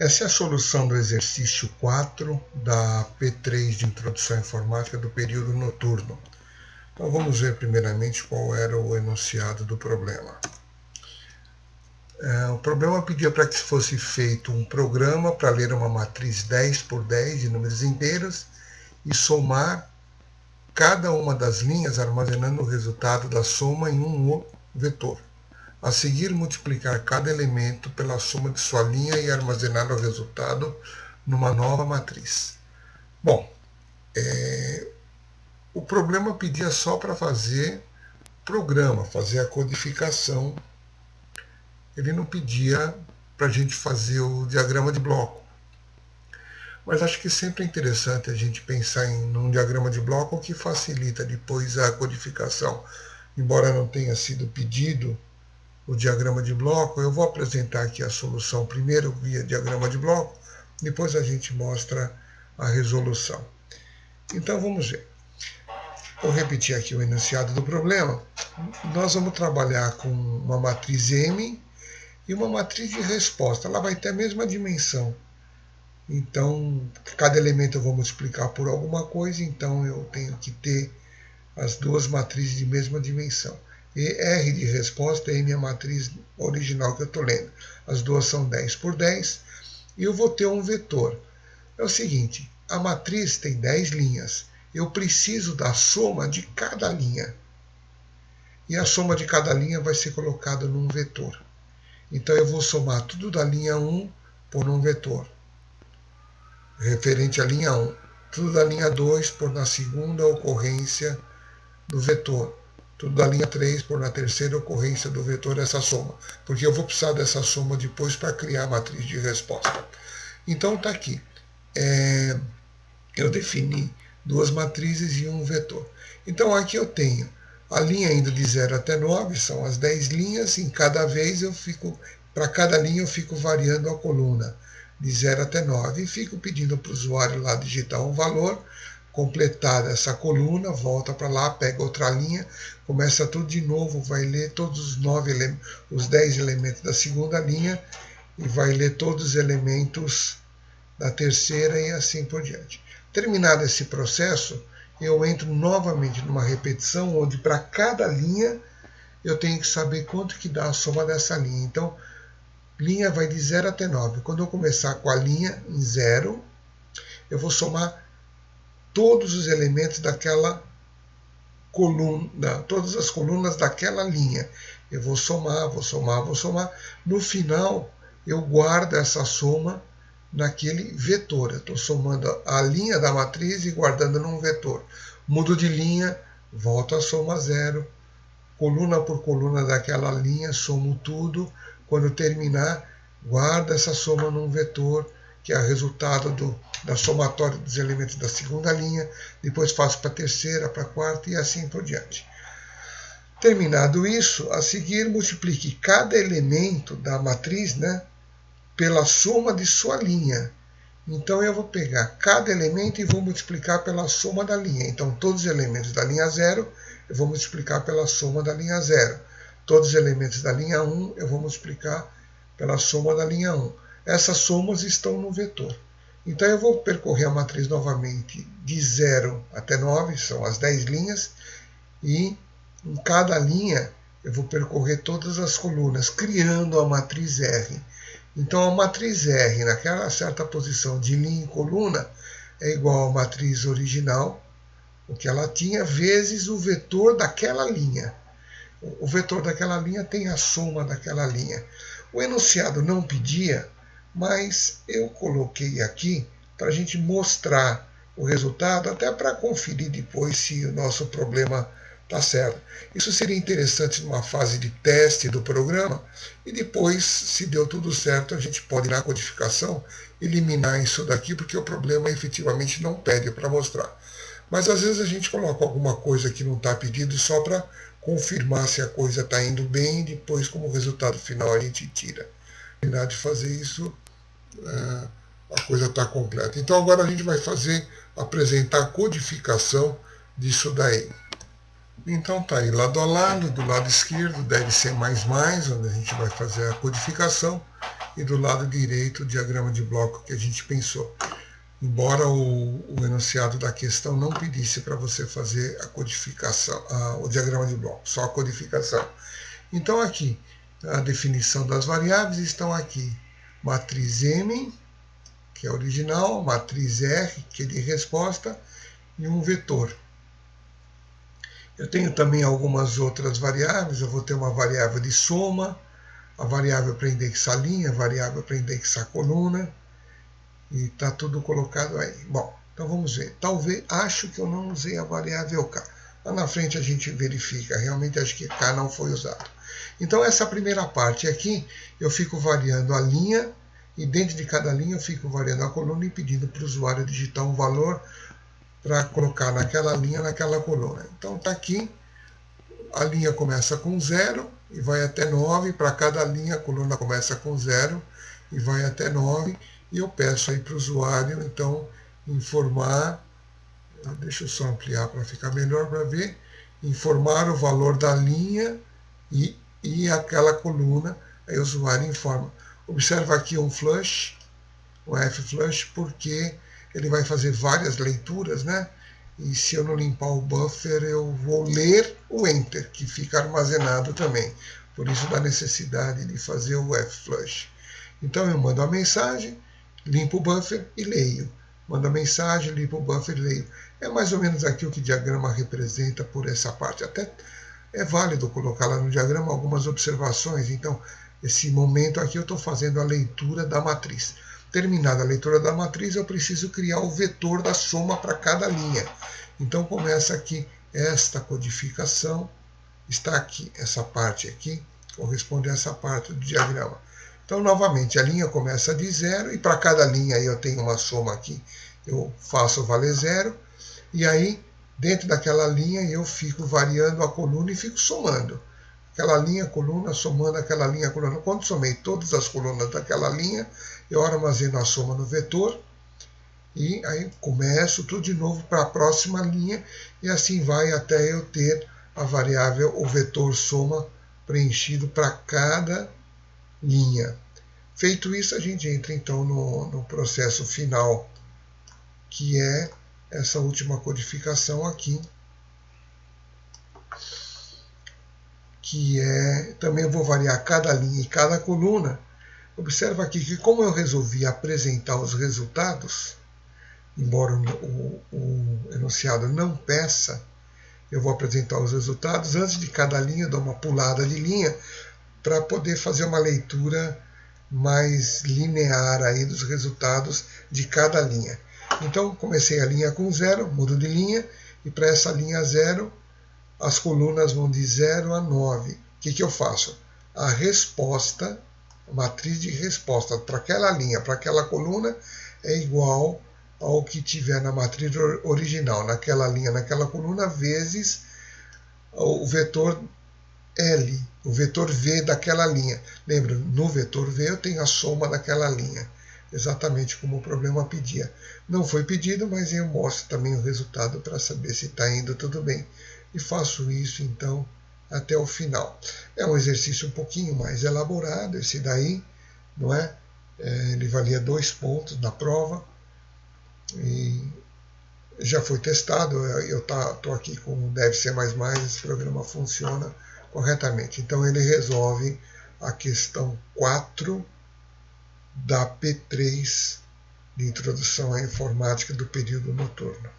Essa é a solução do exercício 4 da P3 de Introdução à Informática do período noturno. Então vamos ver primeiramente qual era o enunciado do problema. O problema pedia para que fosse feito um programa para ler uma matriz 10 por 10 de números inteiros e somar cada uma das linhas armazenando o resultado da soma em um vetor. A seguir, multiplicar cada elemento pela soma de sua linha e armazenar o resultado numa nova matriz. Bom, o problema pedia só para fazer programa, fazer a codificação. Ele não pedia para a gente fazer o diagrama de bloco. Mas acho que sempre é interessante a gente pensar em um diagrama de bloco que facilita depois a codificação. Embora não tenha sido pedido o diagrama de bloco, eu vou apresentar aqui a solução primeiro via diagrama de bloco, depois a gente mostra a resolução. Então vamos ver. Vou repetir aqui o enunciado do problema. Nós vamos trabalhar com uma matriz M e uma matriz de resposta. Ela vai ter a mesma dimensão. Então, cada elemento eu vou multiplicar por alguma coisa, então eu tenho que ter as duas matrizes de mesma dimensão. E R de resposta é a minha matriz original que eu estou lendo. As duas são 10 por 10. E eu vou ter um vetor. É o seguinte, a matriz tem 10 linhas. Eu preciso da soma de cada linha. E a soma de cada linha vai ser colocada num vetor. Então eu vou somar tudo da linha 1 por um vetor, referente à linha 1. Tudo da linha 2 por na segunda ocorrência do vetor. Tudo da linha 3 por na terceira ocorrência do vetor essa soma. Porque eu vou precisar dessa soma depois para criar a matriz de resposta. Então está aqui. Eu defini duas matrizes e um vetor. Então aqui eu tenho a linha indo de 0 até 9, são as 10 linhas. Em cada vez para cada linha eu fico variando a coluna de 0 até 9 e fico pedindo para o usuário lá digitar um valor, completar essa coluna, volta para lá, pega outra linha, começa tudo de novo, vai ler todos os 10 elementos da segunda linha e vai ler todos os elementos da terceira e assim por diante. Terminado esse processo, eu entro novamente numa repetição onde para cada linha eu tenho que saber quanto que dá a soma dessa linha. Então, linha vai de 0 até 9. Quando eu começar com a linha em 0, eu vou somar todos os elementos daquela coluna, todas as colunas daquela linha. Eu vou somar, vou somar, vou somar. No final, eu guardo essa soma naquele vetor. Eu estou somando a linha da matriz e guardando num vetor. Mudo de linha, volto a soma 0. Coluna por coluna daquela linha, somo tudo. Quando terminar, guardo essa soma num vetor, que é o resultado da somatória dos elementos da segunda linha, depois faço para a terceira, para a quarta e assim por diante. Terminado isso, a seguir multiplique cada elemento da matriz, pela soma de sua linha. Então eu vou pegar cada elemento e vou multiplicar pela soma da linha. Então todos os elementos da linha 0 eu vou multiplicar pela soma da linha 0. Todos os elementos da linha 1 eu vou multiplicar pela soma da linha 1. Essas somas estão no vetor. Então eu vou percorrer a matriz novamente de 0 até 9, são as 10 linhas, e em cada linha eu vou percorrer todas as colunas, criando a matriz R. Então a matriz R naquela certa posição de linha e coluna é igual à matriz original, o que ela tinha, vezes o vetor daquela linha. O vetor daquela linha tem a soma daquela linha. O enunciado não pedia, mas eu coloquei aqui para a gente mostrar o resultado, até para conferir depois se o nosso problema está certo. Isso seria interessante numa fase de teste do programa, e depois, se deu tudo certo, a gente pode ir na codificação, eliminar isso daqui, porque o problema efetivamente não pede para mostrar. Mas às vezes a gente coloca alguma coisa que não está pedido só para confirmar se a coisa está indo bem, e depois, como resultado final, a gente tira. Terminar de fazer isso, a coisa está completa. Então agora a gente vai apresentar a codificação disso daí. Então tá aí, lado a lado, do lado esquerdo deve ser mais, onde a gente vai fazer a codificação, e do lado direito o diagrama de bloco que a gente pensou. Embora o enunciado da questão não pedisse para você fazer a codificação, o diagrama de bloco, só a codificação. Então aqui, a definição das variáveis estão aqui. Matriz M, que é original, matriz R, que é de resposta, e um vetor. Eu tenho também algumas outras variáveis, eu vou ter uma variável de soma, a variável para indexar linha, a variável para indexar coluna, e está tudo colocado aí. Bom, então vamos ver. Talvez, acho que eu não usei a variável K. Lá na frente a gente verifica, realmente acho que K não foi usado. Então essa primeira parte aqui, eu fico variando a linha, e dentro de cada linha eu fico variando a coluna e pedindo para o usuário digitar um valor para colocar naquela linha, naquela coluna. Então está aqui, a linha começa com 0 e vai até 9, para cada linha a coluna começa com 0 e vai até 9, e eu peço aí para o usuário, então, informar, deixa eu só ampliar para ficar melhor para ver, informar o valor da linha e aquela coluna, aí o usuário informa. Observa aqui um flush, um F-flush, porque ele vai fazer várias leituras, né? E se eu não limpar o buffer, eu vou ler o Enter, que fica armazenado também. Por isso da necessidade de fazer o F-flush. Então eu mando a mensagem, limpo o buffer e leio. Mando a mensagem, limpo o buffer e leio. É mais ou menos aqui o que o diagrama representa por essa parte. Até é válido colocar lá no diagrama algumas observações. Então, esse momento aqui eu estou fazendo a leitura da matriz. Terminada a leitura da matriz, eu preciso criar o vetor da soma para cada linha. Então começa aqui esta codificação, está aqui, essa parte aqui, corresponde a essa parte do diagrama. Então, novamente, a linha começa de 0, e para cada linha aí eu tenho uma soma aqui, eu faço valer 0, e aí, dentro daquela linha, eu fico variando a coluna e fico somando. Aquela linha, coluna, somando aquela linha, coluna. Quando somei todas as colunas daquela linha, eu armazeno a soma no vetor, e aí começo tudo de novo para a próxima linha, e assim vai até eu ter a variável, o vetor soma, preenchido para cada linha. Feito isso, a gente entra então no processo final, que é essa última codificação aqui, que é, também eu vou variar cada linha e cada coluna. Observa aqui que, como eu resolvi apresentar os resultados, embora o enunciado não peça, eu vou apresentar os resultados. Antes de cada linha, eu dou uma pulada de linha para poder fazer uma leitura mais linear aí dos resultados de cada linha. Então, comecei a linha com 0, mudo de linha, e para essa linha 0, as colunas vão de 0 a 9. O que eu faço? A resposta, a matriz de resposta para aquela linha, para aquela coluna, é igual ao que tiver na matriz original, naquela linha, naquela coluna, vezes o vetor L, o vetor V daquela linha. Lembra, no vetor V eu tenho a soma daquela linha, exatamente como o problema pedia. Não foi pedido, mas eu mostro também o resultado para saber se está indo tudo bem. E faço isso, então, até o final. É um exercício um pouquinho mais elaborado, esse daí, não é? Ele valia 2 pontos na prova, e já foi testado. Eu estou aqui com o Dev C++, esse programa funciona corretamente. Então ele resolve a questão 4 da P3 de Introdução à Informática do período noturno.